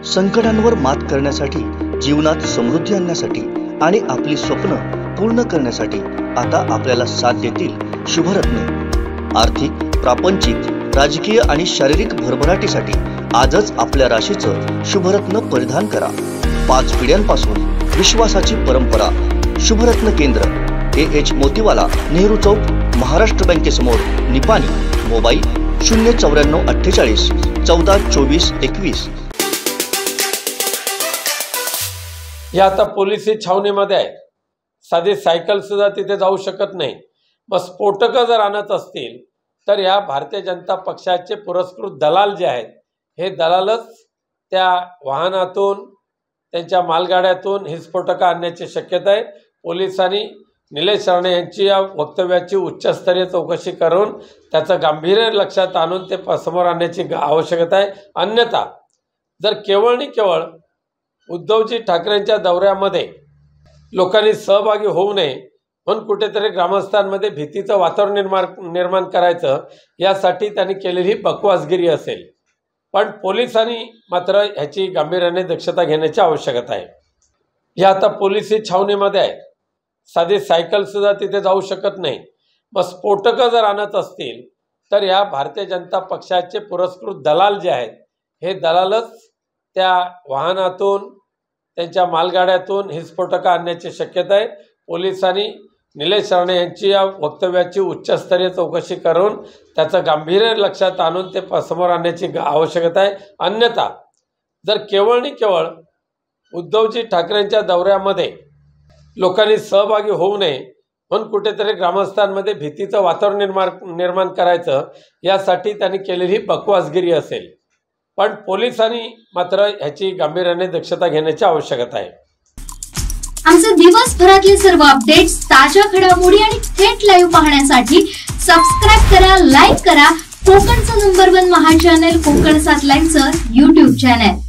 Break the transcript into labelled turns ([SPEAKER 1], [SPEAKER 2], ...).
[SPEAKER 1] संकटांवर मात करण्यासाठी, जीवनात समृद्धी आणण्यासाठी आणि आपली स्वप्न पूर्ण करण्यासाठी आता आपल्याला साथ देतील शुभरत्न। आर्थिक, प्रापंचिक, राजकीय आणि शारीरिक भरभराटीसाठी आजच आपल्या राशीचं शुभरत्न परिधान करा। 5 पिढ्यांपासून विश्वासाची परंपरा। शुभरत्न केंद्र, AH मोतीवाला, नेहरू चौक, महाराष्ट्र बँकेसमोर, निपाणी। मोबाईल 09448 14 24 21।
[SPEAKER 2] या आता पोलिसी छावणीमध्ये आहे, साधी सायकल सुद्धा तिथे जाऊ शकत नाही। मग स्फोटकं जर आणत असतील तर या भारतीय जनता पक्षाचे पुरस्कृत दलाल जे आहेत, हे दलालच त्या वाहनातून, त्यांच्या मालगाड्यातून ही स्फोटकं आणण्याची शक्यता आहे। पोलिसांनी निलेश राणे यांची या वक्तव्याची उच्चस्तरीय चौकशी करून त्याचं गांभीर्य लक्षात आणून ते समोर आणण्याची आवश्यकता आहे। अन्यथा जर केवळ आणि केवळ उद्धवजी ठाकरेंच्या दौऱ्यामध्ये लोकांनी सहभागी होऊ नये म्हणून कुठेतरी ग्रामस्थांमध्ये भीतीचं वातावरण निर्माण करायचं, यासाठी त्यांनी केलेली बकवासगिरी असेल। पण पोलिसांनी मात्र ह्याची गांभीर्याने दक्षता घेण्याची आवश्यकता आहे। या आता पोलिसी छावणीमध्ये आहे, साधी सायकल सुद्धा तिथे जाऊ शकत नाही। मग स्फोटकं जर आणत असतील तर या भारतीय जनता पक्षाचे पुरस्कृत दलाल जे आहेत, हे दलालच त्या वाहनातून, त्यांच्या मालगाड्यातून ही स्फोटकं आणण्याची शक्यता आहे। पोलिसांनी निलेश राणे यांची या वक्तव्याची उच्चस्तरीय चौकशी करून त्याचं गांभीर्य लक्षात आणून ते समोर आणण्याची आवश्यकता आहे। अन्यथा जर केवळ आणि केवळ उद्धवजी ठाकरेंच्या दौऱ्यामध्ये लोकांनी सहभागी होऊ नये म्हणून कुठेतरी ग्रामस्थांमध्ये भीतीचं वातावरण निर्माण करायचं, यासाठी त्यांनी केलेली बकवासगिरी असेल। पण पोलिसांनी मात्र ह्याची गांभीर्याने दक्षता घेण्याची आवश्यकता आहे।
[SPEAKER 3] आमचे दिवसभरातले सर्व अपडेट्स, ताज्या घडामोडी आणि थेट लाईव्ह पाहण्यासाठी सबस्क्राइब करा, लाईक करा कोकणचं नंबर 1 महा चॅनल कोकण 7 लाईव्हचं YouTube चॅनल।